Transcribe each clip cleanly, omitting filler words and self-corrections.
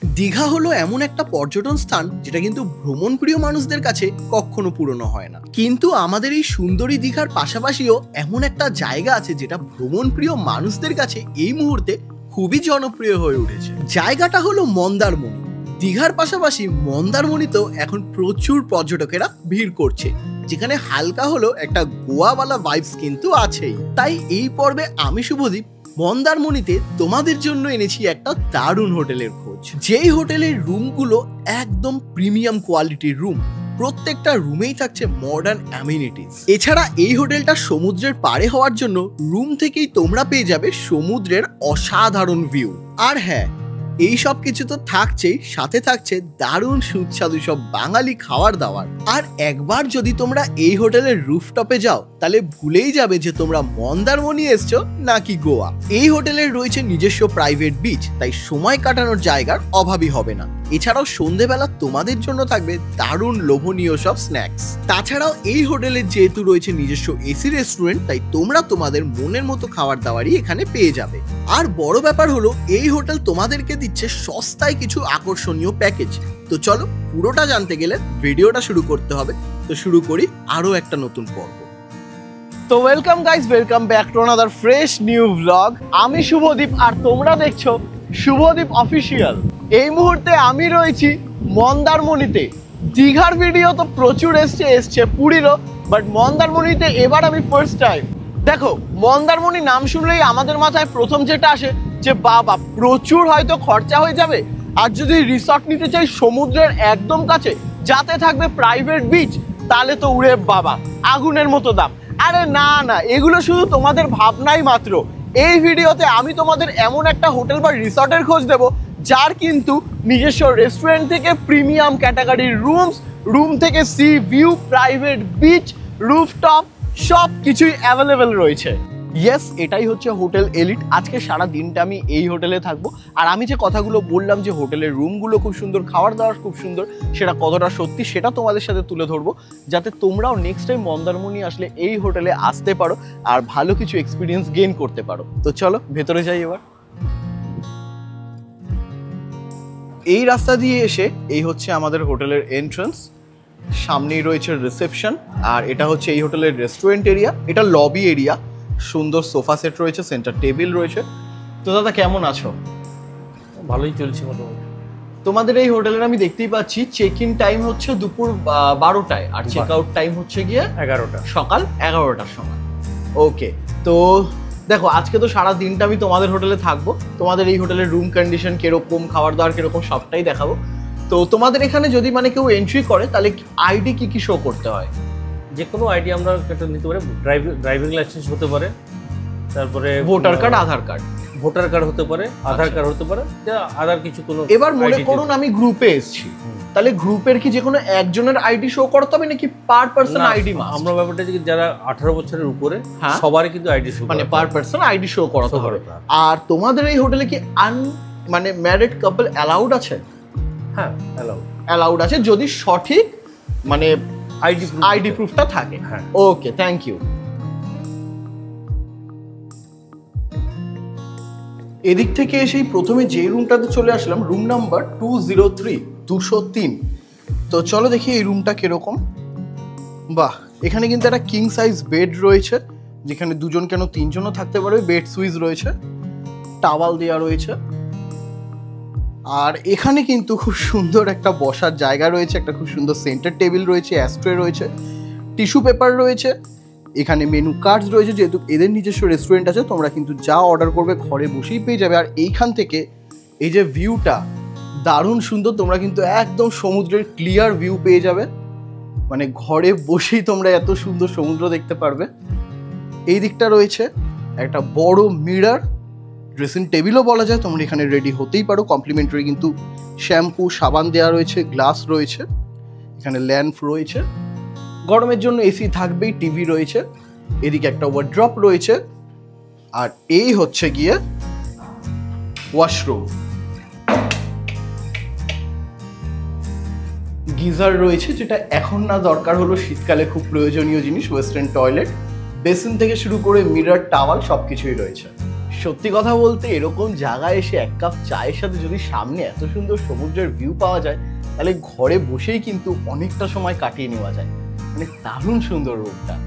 দীঘা হলো এমন একটা পর্যটন স্থান যেটা কিন্তু ভ্রমণ প্রিয় মানুষদের কাছে কখনো পুরনো হয় না। কিন্তু আমাদের এই সুন্দরী দীঘার পাশাপাশিও এমন একটা জায়গা আছে যেটা ভ্রমণ প্রিয় মানুষদের কাছে এই মুহূর্তে খুবই জনপ্রিয় হয়ে উঠেছে। জায়গাটা হলো মন্দারমণি। দীঘার পাশাপাশি মন্দারমণিতেও এখন প্রচুর পর্যটকেরা ভিড় করছে, যেখানে হালকা হলো একটা গোয়াওয়ালা ভাইবস কিন্তু আছেই। তাই এই পর্বে আমি শুভদীপ মন্দারমণিতে তোমাদের জন্য এনেছি একটা দারুণ হোটেলের খোঁজ। যেই হোটেলের রুমগুলো একদম প্রিমিয়াম কোয়ালিটির রুম, প্রত্যেকটা রুমেই থাকছে মডার্ন অ্যামিনিটিস। এছাড়া এই হোটেলটা সমুদ্রের পাড়ে হওয়ার জন্য রুম থেকেই তোমরা পেয়ে যাবে সমুদ্রের অসাধারণ ভিউ। আর হ্যাঁ, এই সব কিছু তো থাকছেই, সাথে থাকছে দারুণ সুস্বাদু সব বাঙালি খাবার দাবার। আর একবার যদি তোমরা এই হোটেলের রুফটপে যাও তাহলে ভুলেই যাবে যে তোমরা মন্দারমণি এসছো নাকি গোয়া। এই হোটেলের রয়েছে নিজস্ব প্রাইভেট বিচ, তাই সময় কাটানোর জায়গার অভাবই হবে না। এছাড়াও সন্ধেবেলা তোমাদের জন্য থাকবে দারুণ লোভনীয় সব স্ন্যাক্স। তাছাড়াও এই হোটেলের যেহেতু রয়েছে নিজস্ব এসি রেস্টুরেন্ট, তাই তোমরা তোমাদের মনের মতো খাবার দাবারই এখানে পেয়ে যাবে। আর বড় ব্যাপার হলো এই হোটেল তোমাদেরকে দিচ্ছে সস্তায় কিছু আকর্ষণীয় প্যাকেজ। তো চলো, পুরোটা জানতে গেলে ভিডিওটা শুরু করতে হবে। তো শুরু করি আরো একটা নতুন পর্ব। তো welcome guys, welcome back to another fresh new blog. আমি শুভদীপ আর তোমরা দেখছো শুভদীপ অফিসিয়াল। এই মুহূর্তে আমি রয়েছি মন্দারমণিতে। দীঘার ভিডিও তো প্রচুর এসছে পুরীরও, বাট মন্দারমণিতে এবার আমি ফার্স্ট টাইম। দেখো, মন্দারমণি নাম শুনলেই আমাদের মাথায় প্রথম যেটা আসে যে বাবা প্রচুর হয়তো খরচা হয়ে যাবে, আর যদি রিসর্ট নিতে চাই সমুদ্রের একদম কাছে, যাতে থাকবে প্রাইভেট বিচ, তাহলে তো উড়ে বাবা আগুনের মতো দাম। আরে না না, এগুলো শুধু তোমাদের ভাবনাই মাত্র। এই ভিডিওতে আমি তোমাদের এমন একটা হোটেল বা রিসর্টের খোঁজ দেব যার কিন্তু নিজস্ব রেস্টুরেন্ট থেকে প্রিমিয়াম ক্যাটাগরির রুম থেকে C view, private beach, rooftop সব কিছুই অ্যাভেলেবেল রয়েছে। ইয়েস, এটাই হচ্ছে হোটেল এলিট। আজকে সারা দিনটা আমি এই হোটেলে থাকবো। আর আমি যে কথাগুলো বললাম যে হোটেলের রুমগুলো খুব সুন্দর, খাবার দাবার খুব সুন্দর, সেটা কতটা সত্যি সেটা তোমাদের সাথে তুলে ধরবো, যাতে তোমরাও নেক্সট টাইম মন্দারমণি আসলে এই হোটেলে আসতে পারো আর ভালো কিছু এক্সপিরিয়েন্স গেইন করতে পারো। তো চলো ভেতরে যাই এবার। এই রাস্তা দিয়ে এসে এই হচ্ছে আমাদের হোটেলের এন্ট্রান্স। সামনেই রয়েছে রিসেপশন, আর এটা হচ্ছে এই হোটেলের রেস্টুরেন্ট এরিয়া। এটা লবি এরিয়া, সুন্দর সোফা সেট রয়েছে, সেন্টার টেবিল রয়েছে। তো দাদা কেমন আছো? ভালোই চলছে মোটামুটি। তোমাদের এই হোটেলের আমি দেখতেই পাচ্ছি চেক ইন টাইম হচ্ছে দুপুর 12টায়, আর চেক আউট টাইম হচ্ছে গিয়ে 11টা, সকাল 11টার সময়। ওকে, তো দেখো আজকে তো সারা দিনটা আমি তোমাদের হোটেলে থাকবো। তোমাদের এই হোটেলের রুম কন্ডিশন কিরকম, খাবার দাবার কিরকম, সবটাই দেখাবো। তো তোমাদের এখানে যদি মানে কেউ এন্ট্রি করে তাহলে আইডি কি শো করতে হয়? যে কোনো আইডি আমরা নিতে পারি। ড্রাইভিং লাইসেন্স হতে পারে, তারপরে ভোটার কার্ড, আধার কার্ড। ভোটার কার্ড হতে পারে, আধার কার্ড হতে পারে, আধার কিছু কোনো। এবার মনে করুন আমি গ্রুপে এসেছি, তাহলে গ্রুপের কি যে কোনো একজনের আইডি শো করতে হবে নাকি পার পারসন আইডি? আমরা ব্যাপারটা যে যারা 18 বছরের উপরে সবারই কিন্তু আইডি শো, মানে পার পারসন আইডি শো করাতে হবে। আর তোমাদের এই হোটেলে কি মানে ম্যারিড কাপল অ্যালাউড আছে? হ্যাঁ, অ্যালাউড আছে, যদি সঠিক মানে আইডি প্রুফটা থাকে। হ্যাঁ, ওকে, থ্যাংক ইউ। এদিক থেকে এসেই প্রথমে যে রুমটাতে চলে আসলাম, রুম নাম্বার 203, 203। তো চলো দেখি এই রুমটা কিরকম। বাহ, এখানে কিন্তু একটা কিং সাইজ বেড রয়েছে, যেখানে দুজন কেন তিনজনও থাকতে পারবে। বেড সুইচ রয়েছে, টাওয়াল দেওয়া রয়েছে, আর এখানে কিন্তু খুব সুন্দর একটা বসার জায়গা রয়েছে, একটা খুব সুন্দর সেন্টার টেবিল রয়েছে, অ্যাস্ট্রে রয়েছে, টিস্যু পেপার রয়েছে। এখানে মেনু কার্ডস রয়েছে, যেহেতু এদের নিজস্ব রেস্টুরেন্ট আছে, তোমরা কিন্তু যা অর্ডার করবে ঘরে বসেই পেয়ে যাবে। আর এইখান থেকে এই যে ভিউটা দারুণ সুন্দর, তোমরা কিন্তু একদম সমুদ্রের ক্লিয়ার ভিউ পেয়ে যাবে। মানে ঘরে বসেই তোমরা এত সুন্দর সমুদ্র দেখতে পারবে। এই দিকটা রয়েছে একটা বড় মিরর, ড্রেসিং টেবিলও বলা যায়। তোমরা এখানে রেডি হতেই পারো, কমপ্লিমেন্টারি কিন্তু শ্যাম্পু, সাবান দেওয়া রয়েছে, গ্লাস রয়েছে, এখানে ল্যাম্প রয়েছে, গরমের জন্য এসি থাকবেই, টিভি রয়েছে, এদিকে একটা ওয়ার্ড্রপ রয়েছে, আর এই হচ্ছে গিয়ে ওয়াশরুম। গিজার রয়েছে, যেটা এখন না দরকার হলো শীতকালে খুব প্রয়োজনীয় জিনিস। ওয়েস্টার্ন টয়লেট, বেসিন থেকে শুরু করে মিরর, টাওয়াল সবকিছুই রয়েছে। সত্যি কথা বলতে এরকম জায়গায় এসে এক কাপ চায়ের সাথে যদি সামনে এত সুন্দর সমুদ্রের ভিউ পাওয়া যায়, তাহলে ঘরে বসেই কিন্তু অনেকটা সময় কাটিয়ে নেওয়া যায়। মানে দারুণ সুন্দর রুমটা।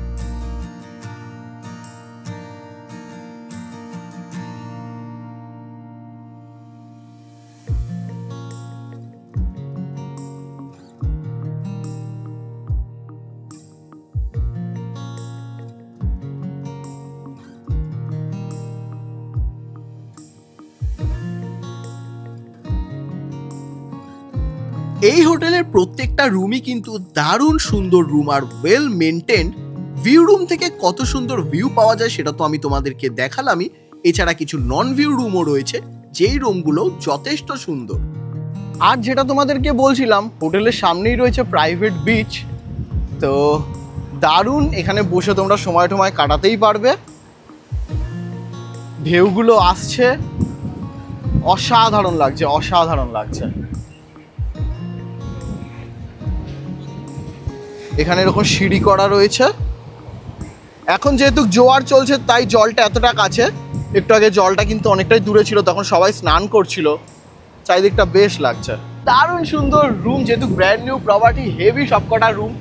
এই হোটেলের প্রত্যেকটা রুমই কিন্তু দারুণ সুন্দর room are well maintained. View room থেকে কত সুন্দর ভিউ পাওয়া যায় সেটা তো আমি তোমাদেরকে দেখালামই। এছাড়া কিছু নন ভিউ রুমও রয়েছে, যেই রুমগুলো যথেষ্ট সুন্দর। আর যেটা তোমাদেরকে বলছিলাম, হোটেলের সামনেই রয়েছে প্রাইভেট বিচ। তো দারুণ, এখানে বসে তোমরা সময় টময় কাটাতেই পারবে। ঢেউগুলো আসছে, অসাধারণ লাগছে, অসাধারণ লাগছে। এখানে এরকম সিঁড়ি করা রয়েছে। এখন যেহেতু জোয়ার চলছে তাই জলটা এতটা কাছে, একটু আগে জলটা কিন্তু অনেকটাই দূরে ছিল, তখন সবাই স্নান করছিল। চারিদিকটা বেশ লাগছে। দারুণ সুন্দর রুম, যেহেতু ব্র্যান্ড নিউ প্রপার্টি, হেভি সবকটা রুম।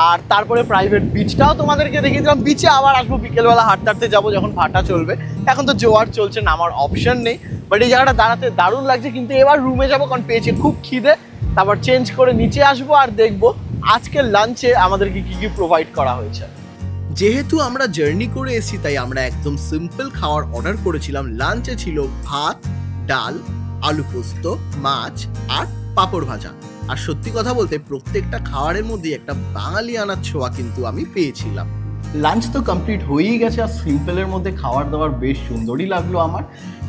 আর তারপরে প্রাইভেট বিচটাও তোমাদেরকে দেখিয়ে দিলাম। বিচে আবার আসবো বিকেলবেলা, হাঁটতে হাঁটতে যাবো যখন ভাটা চলবে। এখন তো জোয়ার চলছে, নামার অপশন নেই। বাট এই জায়গাটা দাঁড়াতে দারুণ লাগছে। কিন্তু এবার রুমে যাবো, কারণ পেয়েছি খুব খিদে। তারপর চেঞ্জ করে নিচে আসবো আর দেখবো আজকের লাঞ্চে আমাদেরকে কি কি প্রোভাইড করা হয়েছে। যেহেতু আমরা জার্নি করে এসেছি তাই আমরা একদম সিম্পল খাওয়ার অর্ডার করেছিলাম। লাঞ্চে ছিল ভাত, ডাল, আলু পোস্ত, মাছ আর পাঁপড় ভাজা। আর সত্যি কথা বলতে প্রত্যেকটা খাবারের মধ্যে একটা বাঙালিয়ানার ছোঁয়া কিন্তু আমি পেয়েছিলাম। লাঞ্চ তো কমপ্লিট হয়েই গেছে, আর সিম্পলের মধ্যে খাবার দাবার বেশ সুন্দরই লাগলো আমার।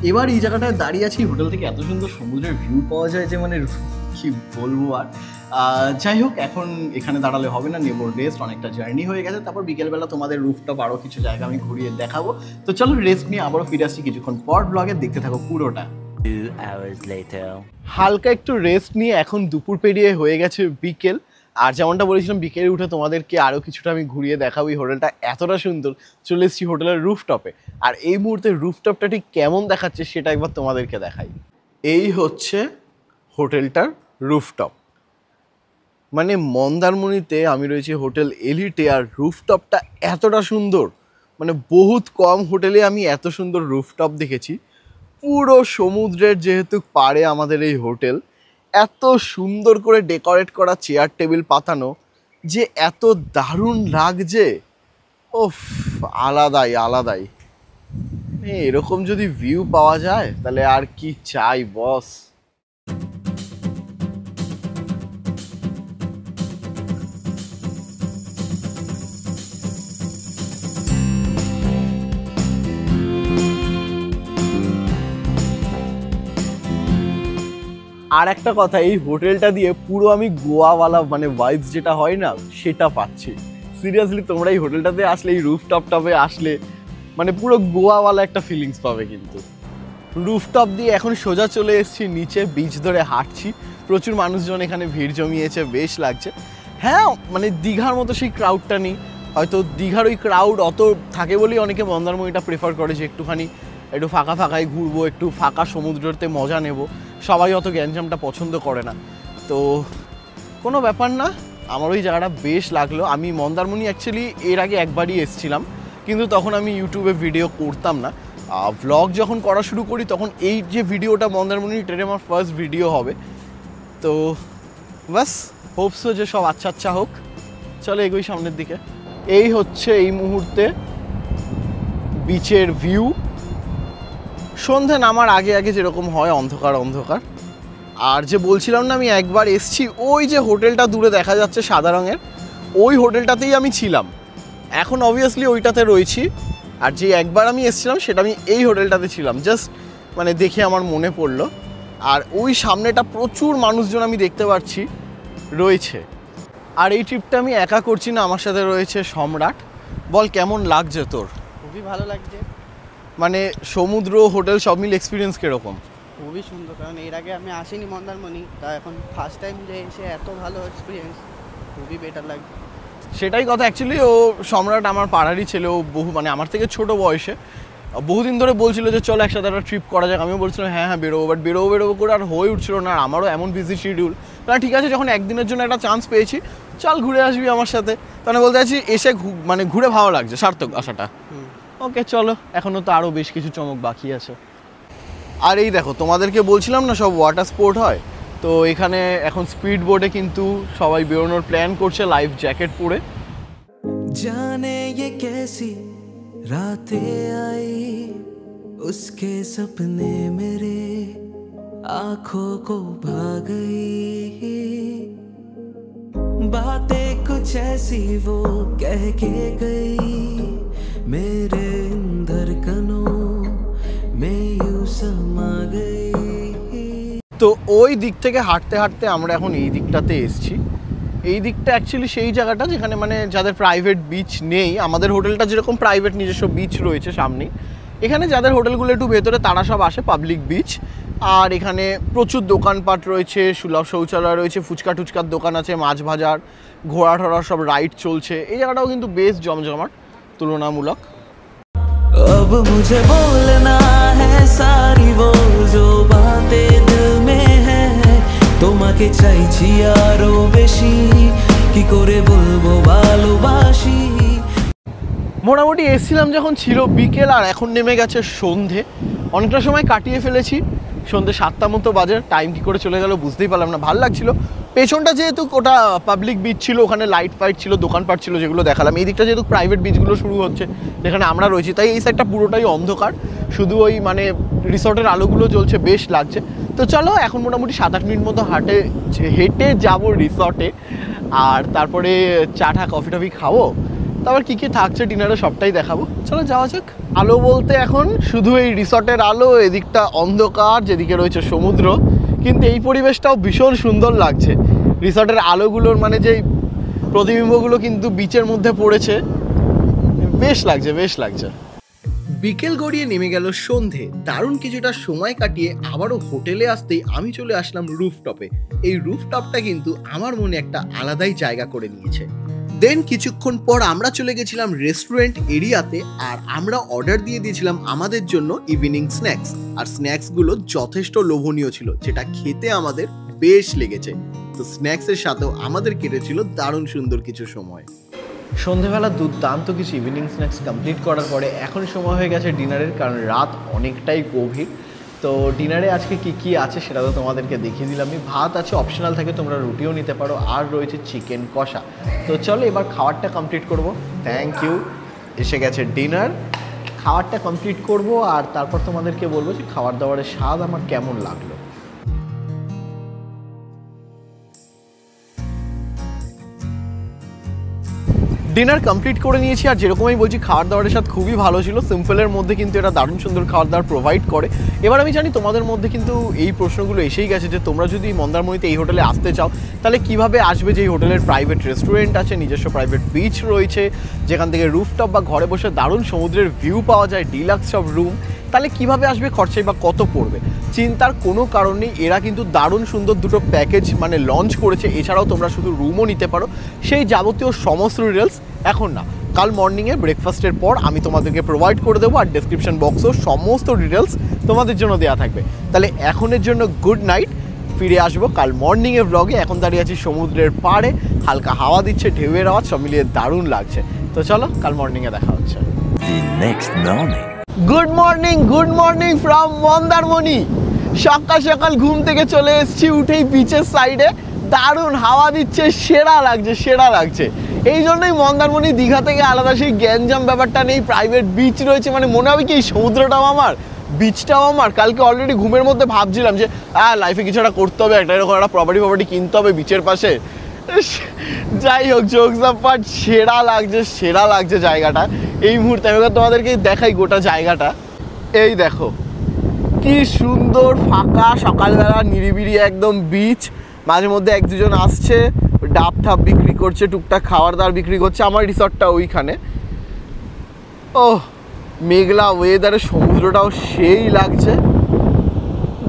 এবার এই জায়গাটায় দাঁড়িয়ে আছি, হোটেল থেকে এত সুন্দর সমুদ্রের ভিউ পাওয়া যায় যে মানে কি বলবো। আর যাই হোক, এখন এখানে দাঁড়ালে হবে না, নেবো রেস্ট। অনেকটা জার্নি হয়ে গেছে। তারপর বিকেলবেলা তোমাদের রুফটপ আরও কিছু জায়গা আমি ঘুরিয়ে দেখাবো। তো চলো রেস্ট নিয়ে আবারও ফিরে আসছি কিছুক্ষণ পর। ব্লগে দেখতে থাকো পুরোটা। 2 hours later. হালকা একটু রেস্ট নিয়ে এখন দুপুর পেরিয়ে হয়ে গেছে বিকেল। আর যেমনটা বলেছিলাম বিকেলে উঠে তোমাদেরকে আরও কিছুটা আমি ঘুরিয়ে দেখাবো। এই হোটেলটা এতটা সুন্দর। চলে এসেছি হোটেলের রুফটপে। আর এই মুহূর্তে রুফটপটা ঠিক কেমন দেখাচ্ছে সেটা একবার তোমাদেরকে দেখাই। এই হচ্ছে হোটেলটার রুফটপ। মানে মন্দারমণিতে আমি রয়েছি হোটেল এলিটে, আর রুফটপটা এতটা সুন্দর, মানে বহুত কম হোটেলে আমি এত সুন্দর রুফটপ দেখেছি। পুরো সমুদ্রের যেহেতু পাড়ে আমাদের এই হোটেল, এত সুন্দর করে ডেকোরেট করা চেয়ার টেবিল পাতানো যে এত দারুণ লাগছে। ওফ, আলাদাই আলাদাই। এরকম যদি ভিউ পাওয়া যায় তাহলে আর কি চাই বস। আর একটা কথা, এই হোটেলটা দিয়ে পুরো আমি গোয়াওয়ালা মানে ভাইবস যেটা হয় না সেটা পাচ্ছি। সিরিয়াসলি তোমরা এই হোটেলটাতে আসলে, এই রুফটপে আসলে মানে পুরো গোয়াওয়ালা একটা ফিলিংস পাবে। কিন্তু রুফটপ দিয়ে এখন সোজা চলে এসেছি নিচে, বিচ ধরে হাঁটছি। প্রচুর মানুষজন এখানে ভিড় জমিয়েছে, বেশ লাগছে। হ্যাঁ, মানে দীঘার মতো সেই ক্রাউডটা নেই হয়তো। দীঘার ওই ক্রাউড অত থাকে বলেই অনেকে মন্দারমণিটা প্রেফার করে যে একটু ফাঁকা ফাঁকায় ঘুরবো, একটু ফাঁকা সমুদ্রতে মজা নেব। সবাই অত গ্যাঞ্জামটা পছন্দ করে না। তো কোনো ব্যাপার না, আমার ওই জায়গাটা বেশ লাগলো। আমি মন্দারমণি অ্যাকচুয়ালি এর আগে একবারই এসেছিলাম, কিন্তু তখন আমি ইউটিউবে ভিডিও করতাম না। ভ্লগ যখন করা শুরু করি তখন এই যে ভিডিওটা মন্দারমণি ট্রেনে আমার ফার্স্ট ভিডিও হবে। তো বাস হোপসো যে সব আচ্ছা আচ্ছা হোক। চলো এগোই সামনের দিকে। এই হচ্ছে এই মুহূর্তে বিচের ভিউ। সন্ধে নামার আগে আগে যেরকম হয়, অন্ধকার অন্ধকার। আর যে বলছিলাম না আমি একবার এসছি, ওই যে হোটেলটা দূরে দেখা যাচ্ছে সাদা রঙের, ওই হোটেলটাতেই আমি ছিলাম। এখন অবভিয়াসলি ওইটাতে রয়েছি। আর যে একবার আমি এসছিলাম সেটা আমি এই হোটেলটাতে ছিলাম। জাস্ট মানে দেখে আমার মনে পড়লো। আর ওই সামনেটা প্রচুর মানুষজন আমি দেখতে পাচ্ছি রয়েছে। আর এই ট্রিপটা আমি একা করছি না, আমার সাথে রয়েছে সম্রাট। বল কেমন লাগছে তোর? খুবই ভালো লাগছে। মানে সমুদ্র হোটেল সব মিলে এক্সপিরিয়েন্স কিরকম? খুবই সুন্দর, কারণ এর আগে আমি আসিনি মন্দারমণি, তা এখন ফার্স্ট টাইম যে এসে এত ভালো এক্সপিরিয়েন্স, খুবই বেটার লাগছে। সেটাই কথা। অ্যাকচুয়ালি ও সম্রাট আমার পাড়ারই ছেলে। ও বহু মানে আমার থেকে ছোট বয়সে, বহুদিন ধরে বলছিল যে চলো একসাথে একটা ট্রিপ করা যাক, আমিও বলছিলাম হ্যাঁ হ্যাঁ বেরোবো, বাট বেরোবো করে আর হয়ে উঠছিল না। আর আমারও এমন বিজি শিডিউল, তাহলে ঠিক আছে যখন একদিনের জন্য একটা চান্স পেয়েছি চল ঘুরে আসবি আমার সাথে। তাহলে বলতে চাইছি এসে মানে ঘুরে ভালো লাগছে, সার্থক আসাটা। ওকে চলো, এখনও তো আরও বেশ কিছু চমক বাকি আছে। আর এই দেখো তোমাদেরকে বলছিলাম না সব ওয়াটার স্পোর্ট হয়, তো এখানে এখন স্পিড বোটে কিন্তু সবাই বেরোনোর প্ল্যান করছে লাইফ জ্যাকেট পরে। जाने ये कैसी रातें आई, उसके सपने मेरे आंखों को भा गई, बातें कुछ ऐसी वो कह के गई, मेरे धड़कनों में यूं समा गई। তো ওই দিক থেকে হাঁটতে হাঁটতে আমরা এখন এই দিকটাতে এসেছি। এই দিকটা অ্যাকচুয়ালি সেই জায়গাটা যেখানে মানে যাদের প্রাইভেট বিচ নেই, আমাদের হোটেলটা যেরকম প্রাইভেট নিজস্ব বিচ রয়েছে সামনে, এখানে যাদের হোটেলগুলো একটু ভেতরে তারা সব আসে পাবলিক বিচ। আর এখানে প্রচুর দোকানপাট রয়েছে, সুলভ শৌচালয় রয়েছে, ফুচকা টুচকার দোকান আছে, মাছ ভাজার, ঘোড়া ঠোড়া সব রাইড চলছে। এই জায়গাটাও কিন্তু বেশ জমজমাট তুলনামূলক। अब मुझे बोलना है सारी वो जो बातें दिल में है, তোমাকে চাইছি আরো বেশি, কি করে বলবো ভালোবাসি। মোটামুটি এসছিলাম যখন ছিল বিকেল, আর এখন নেমে গেছে সন্ধে। অনেকটা সময় কাটিয়ে ফেলেছি, সন্ধে 7টা মতো বাজে। টাইম কী করে চলে গেল বুঝতেই পারলাম না। ভালো লাগছিল পেছনটা যেহেতু ওটা পাবলিক বিচ ছিল, ওখানে লাইট ফাইট ছিল, দোকানপাট ছিল যেগুলো দেখালাম। এই দিকটা যেহেতু প্রাইভেট বিচগুলো শুরু হচ্ছে যেখানে আমরা রয়েছি, তাই এই সাইডটা পুরোটাই অন্ধকার, শুধু ওই মানে রিসর্টের আলোগুলো জ্বলছে, বেশ লাগছে। তো চলো এখন মোটামুটি 7-8 মিনিট মতো হেঁটে যাবো রিসর্টে, আর তারপরে চা টা কফি টফি খাবো, তারপর কী কী থাকছে ডিনারে সবটাই দেখাবো। চলো যাওয়া যাক। আলো বলতে এখন শুধু এই রিসর্টের আলো, এদিকটা অন্ধকার, যেদিকে রয়েছে সমুদ্র, কিন্তু এই পরিবেশটাও ভীষণ সুন্দর লাগছে। রিসর্টের আলোগুলোর মানে যে প্রতিবিম্বগুলো কিন্তু বিচের মধ্যে পড়েছে, বেশ লাগছে বেশ লাগছে। বিকেল গড়িয়ে নেমে গেল সন্ধে। দারুণ কিছুটা সময় কাটিয়ে আবারও হোটেলে আসতেই আমি চলে আসলাম রুফটপে। এই রুফটপটা কিন্তু আমার মনে একটা আলাদাই জায়গা করে নিয়েছে। দেন কিছুক্ষণ পর আমরা চলে গেছিলাম রেস্টুরেন্ট এরিয়াতে, আর আমরা অর্ডার দিয়ে দিয়েছিলাম আমাদের জন্য ইভিনিং স্ন্যাক্স। আর স্ন্যাক্সগুলো যথেষ্ট লোভনীয় ছিল, যেটা খেতে আমাদের বেশ লেগেছে। তো স্ন্যাক্সের সাথেও আমাদের কেটেছিল দারুণ সুন্দর কিছু সময়। সন্ধেবেলা দুর্দান্ত কিছু ইভিনিং স্ন্যাক্স কমপ্লিট করার পরে এখন সময় হয়ে গেছে ডিনারের, কারণ রাত অনেকটাই গভীর। তো ডিনারে আজকে কি কি আছে সেটা তো তোমাদেরকে দেখিয়ে দিলাম। ভাত আছে, অপশনাল থাকে তোমরা রুটিও নিতে পারো, আর রয়েছে চিকেন কষা। তো চলো এবার খাবারটা কমপ্লিট করব। Thank you. এসে গেছে ডিনার, খাবারটা কমপ্লিট করব, আর তারপর তোমাদেরকে বলবো যে খাবার দাবারের স্বাদ আমার কেমন লাগলো। ডিনার কমপ্লিট করে নিয়েছি, আর যেরকমই বলছি খাবার দাবারের সাথে খুবই ভালো ছিল। সিম্পলের মধ্যে কিন্তু এটা দারুণ সুন্দর খাবার দাবার প্রোভাইড করে। এবার আমি জানি তোমাদের মধ্যে কিন্তু এই প্রশ্নগুলো এসেই গেছে যে তোমরা যদি মন্দারমণিতে এই হোটেলে আসতে চাও তাহলে কিভাবে আসবে, যে এই হোটেলের প্রাইভেট রেস্টুরেন্ট আছে, নিজস্ব প্রাইভেট বিচ রয়েছে, যেখান থেকে রুফটপ বা ঘরে বসে দারুণ সমুদ্রের ভিউ পাওয়া যায়, ডিলাক্স সব রুম, তাহলে কিভাবে আসবে, খরচাই বা কত পড়বে। চিন্তার কোনো কারণ নেই, এরা কিন্তু দারুণ সুন্দর দুটো প্যাকেজ মানে লঞ্চ করেছে। এছাড়াও তোমরা শুধু রুমও নিতে পারো। সেই যাবতীয় সমস্ত ডিটেলস এখন না, কাল মর্নিংয়ে ব্রেকফাস্টের পর আমি তোমাদেরকে প্রোভাইড করে দেবো, আর ডেসক্রিপশন বক্সেও সমস্ত ডিটেলস তোমাদের জন্য দেওয়া থাকবে। তাহলে এখনের জন্য গুড নাইট, ফিরে আসবো কাল মর্নিংয়ে ব্লগে। এখন দাঁড়িয়ে আছি সমুদ্রের পাড়ে, হালকা হাওয়া দিচ্ছে, ঢেউয়ের আওয়াজ, সব মিলিয়ে দারুণ লাগছে। তো চলো কাল মর্নিংয়ে দেখা হচ্ছে। Good morning from Mandarmani. সকাল সকাল ঘুম থেকে চলে এসেছি, উঠেই বিচের সাইডে, দারুণ হাওয়া দিচ্ছে, সেরা লাগছে। এই জন্যই মন্দারমণি দীঘা থেকে আলাদা সেই গ্যাঞ্জাম ব্যাপারটা নেই, প্রাইভেট বিচ রয়েছে, মানে মনে হবে কি এই সমুদ্রটাও আমার, বিচটাও আমার। কালকে অলরেডি ঘুমের মধ্যে ভাবছিলাম যে লাইফে কিছু একটা করতে হবে, একটা এরকম একটা প্রপার্টি কিনতে হবে বিচের পাশে। যাই হোক, জোকস অ্যাপার্ট, সেরা লাগছে জায়গাটা এই মুহূর্তে। আমি তোমাদেরকে দেখাই গোটা জায়গাটা। এই দেখো কি সুন্দর ফাঁকা, সকালবেলা নিরিবিলি একদম বিচ, মাঝে মধ্যে এক দুজন আসছে, ডাব ঠাব বিক্রি করছে, টুকটাক খাবার দাবার বিক্রি করছে। আমার রিসর্টটা ওইখানে। ওহ, মেঘলা ওয়েদারে সমুদ্রটাও সেই লাগছে,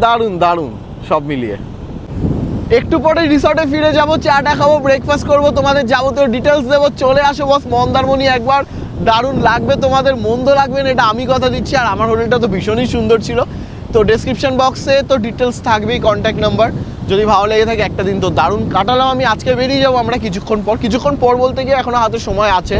দারুণ সব মিলিয়ে। একটু পরে রিসর্টে ফিরে যাব, চাটা খাবো, ব্রেকফাস্ট করবো, তোমাদের যাবতীয় ডিটেলস দেবো। চলে আসো বস মন্দারমণি একবার, দারুণ লাগবে তোমাদের, মন্দ লাগবে না এটা আমি কথা দিচ্ছি। আর আমার হোটেলটা তো ভীষণই সুন্দর ছিল। তো ডেসক্রিপশন বক্সে তো ডিটেলস থাকবেই, কন্ট্যাক্ট নাম্বার, যদি ভালো লেগে থাকে। একটা দিন তো দারুণ কাটালাম আমি। আজকে বেরিয়ে যাবো আমরা কিছুক্ষণ পর বলতে গিয়ে এখনো হাতে সময় আছে।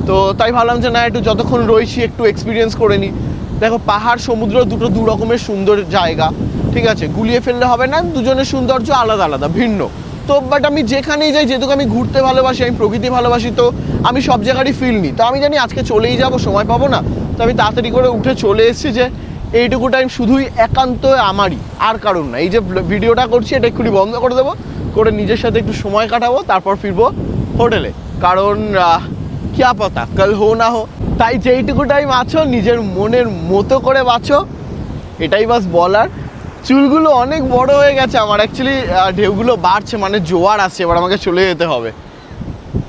তো তাই ভাবলাম যে না, একটু যতক্ষণ রয়েছি একটু এক্সপিরিয়েন্স করে নিই। দেখো, পাহাড় সমুদ্র দুটো দু রকমের সুন্দর জায়গা, ঠিক আছে, গুলিয়ে ফেললে হবে না, দুজনের সৌন্দর্য আলাদা আলাদা, ভিন্ন। তো বাট আমি যেখানেই যাই, যেহেতু আমি ঘুরতে ভালোবাসি, আমি প্রকৃতি ভালোবাসি, তো আমি সব জায়গারই ফিল নিই। তো আমি জানি আজকে চলেই যাব, সময় পাবো না, তো আমি তাড়াতাড়ি করে উঠে চলে এসেছি যে এইটুকু টাইম শুধুই একান্ত আমারই, আর কারণ না। এই যে ভিডিওটা করছি এটা এক্ষুনি বন্ধ করে দেবো, করে নিজের সাথে একটু সময় কাটাবো, তারপর ফিরবো হোটেলে। কারণ কিয়া পাতা কাল হো না হো, তাই যেইটুকু টাইম আছো নিজের মনের মতো করে বাঁচো, এটাই বাস বলার। চুলগুলো অনেক বড় হয়ে গেছে আমার, অ্যাকচুয়ালি ঢেউগুলো বাড়ছে, মানে জোয়ার আসছে, এবার আমাকে চলে যেতে হবে।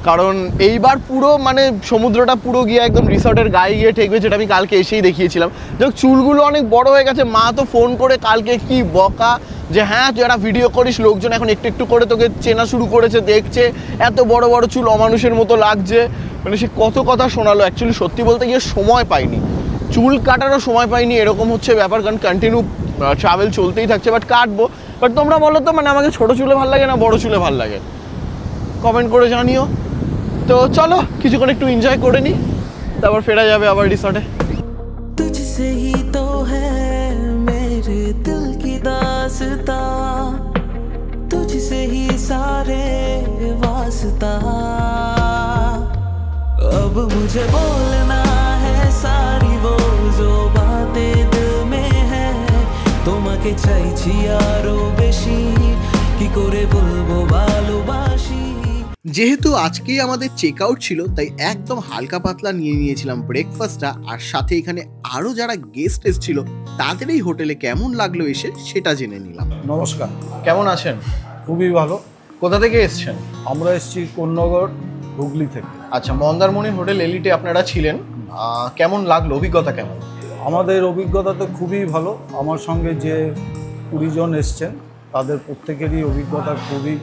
কারণ এইবার পুরো মানে সমুদ্রটা পুরো গিয়ে একদম রিসর্টের গায়ে গিয়ে ঠেকবে, যেটা আমি কালকে এসেই দেখিয়েছিলাম। যাক, চুলগুলো অনেক বড় হয়ে গেছে। মা তো ফোন করে কালকে কি বকা, যে হ্যাঁ তুই একটা ভিডিও করিস, লোকজন এখন একটু একটু করে তোকে চেনা শুরু করেছে, দেখছে এত বড় বড় চুল অমানুষের মতো লাগছে। মানে সে কত কথা শোনালো। অ্যাকচুয়ালি সত্যি বলতে গিয়ে সময় পাইনি, চুল কাটারও সময় পাইনি, এরকম হচ্ছে ব্যাপার। কারণ কন্টিনিউ ট্রাভেল চলতেই থাকছে, বাট কাটবো। বাট তোমরা বলো তো, মানে আমাকে ছোটো চুলে ভালো লাগে না বড় চুলে ভালো লাগে, কমেন্ট করে জানিও। তো চলো কিছুক্ষণ একটু এনজয় করে নিই, তারপর ফেরা যাবে আবার রিসর্টে। तुझसे ही तो है मेरे दिल की दास्ता, तुझसे ही सारे वास्ता, अब मुझे बोलना है सारी वो जो बातें दिल में है, তোমাকে চাইছি আরো বেশি, কি করে বলবো ভালোবাসি। যেহেতু আজকেই আমাদের চেক আউট ছিল, তাই একদম হালকা পাতলা নিয়ে নিয়েছিলাম ব্রেকফাস্টটা। আর সাথে এখানে আরো যারা গেস্ট এসেছিল তাদের এই হোটেলে কেমন লাগলো এসে সেটা জেনে নিলাম। নমস্কার, কেমন আছেন? খুবই ভালো। কোথা থেকে এসেছেন? আমরা এসেছি কোন্নগর, হুগলি থেকে। আচ্ছা, মন্দারমণি হোটেল এলিটে আপনারা ছিলেন, কেমন লাগলো, অভিজ্ঞতা কেমন? আমাদের অভিজ্ঞতা তো খুবই ভালো। আমার সঙ্গে যে 20 জন এসছেন তাদের প্রত্যেকেরই অভিজ্ঞতা খুবই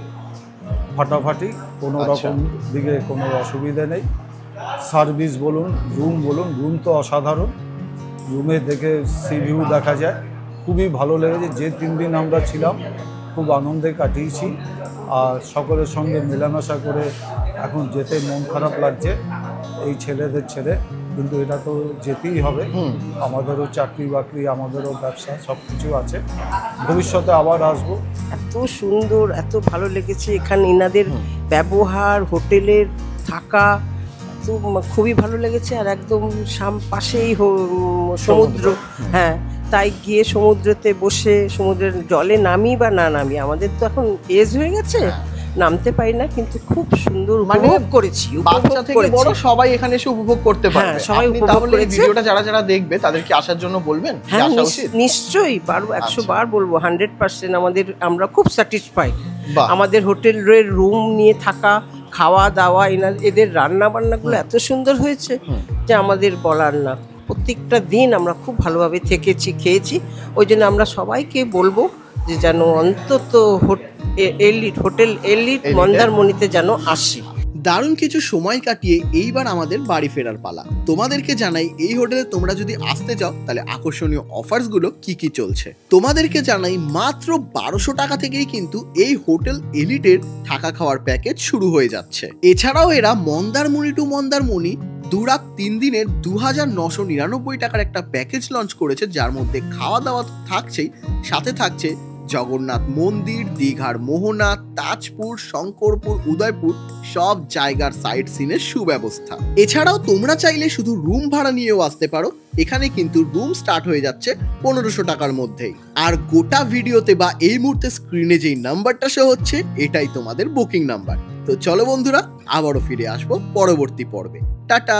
ফাটাফাটি, কোনো রকম দিকে কোনো অসুবিধা নেই। সার্ভিস বলুন, রুম তো অসাধারণ। রুমে দেখে সি ভিউ দেখা যায়, খুবই ভালো লেগেছে। যে 3 দিন আমরা ছিলাম খুব আনন্দে কাটিয়েছি। আর সকলের সঙ্গে মেলামেশা করে এখন যেতে মন খারাপ লাগছে এই ছেলেদের ছেড়ে, কিন্তু এটা তো যেতেই হবে। আমাদেরও চাকরি বাকরি, আমাদেরও ব্যবসা, সব কিছু আছে। ভবিষ্যতে আবার আসবো। এত সুন্দর, এত ভালো লেগেছে এখানে এনাদের ব্যবহার, হোটেলের থাকা তো খুবই ভালো লেগেছে। আর একদম পাশেই সমুদ্র, হ্যাঁ, তাই গিয়ে সমুদ্রেতে বসে সমুদ্রের জলে নামি বা না নামি, আমাদের তো এখন এজ হয়ে গেছে, নামতে পারি না, কিন্তু খুব সুন্দর উপভোগ করেছি। বাচ্চা থেকে বড় সবাই এখানে এসে উপভোগ করতে পারবে। হ্যাঁ, সবাই উপভোগ তাহলে এই করেছে। ভিডিওটা যারা যারা দেখবে তাদেরকে আসার জন্য বলবেন? হ্যাঁ, নিশ্চয়ই, 100 বার বলবো, 100%। আমরা খুব স্যাটিসফাইড। আমাদের হোটেলের রুম নিয়ে থাকা, খাওয়া দাওয়া, এদের রান্না বান্নাগুলো এত সুন্দর হয়েছে যে আমাদের বলার না। প্রত্যেকটা দিন আমরা খুব ভালোভাবে থেকেছি, খেয়েছি। ওই জন্য আমরা সবাইকে বলবো যে যেন অন্তত হোটেল এলিট মন্দারমণিতে যেন আসি। দারুণ কিছু সময় কাটিয়ে এইবার আমাদের বাড়ি ফেরার পালা। তোমাদেরকে জানাই এই হোটেলে তোমরা যদি আসতে চাও তাহলে আকর্ষণীয় অফার্স গুলো কি কি চলছে। তোমাদেরকে জানাই মাত্র 1200 টাকা থেকেই কিন্তু এই হোটেল এলিটের থাকা খাওয়ার প্যাকেজ শুরু হয়ে যাচ্ছে। এছাড়াও এরা মন্দারমণি টু মন্দারমণি 2 রাত 3 দিনের 2999 টাকার একটা প্যাকেজ লঞ্চ করেছে, যার মধ্যে খাওয়া দাওয়া থাকছেই, সাথে থাকছে জগন্নাথ মন্দির, দীঘার মোহনা, তাজপুর, শঙ্করপুর, উদয়পুর সব জায়গার সাইট সিনের সুব্যবস্থা। এছাড়াও তোমরা চাইলে শুধু রুম ভাড়া নিয়েও আসতে পারো। এখানে কিন্তু রুম স্টার্ট হয়ে যাচ্ছে 1500 টাকার মধ্যেই। আর গোটা ভিডিওতে বা এই মুহূর্তে স্ক্রিনে যেই নাম্বারটা শো হচ্ছে এটাই তোমাদের বুকিং নাম্বার। তো চলো বন্ধুরা, আবারও ফিরে আসবো পরবর্তী পর্বে। টাটা।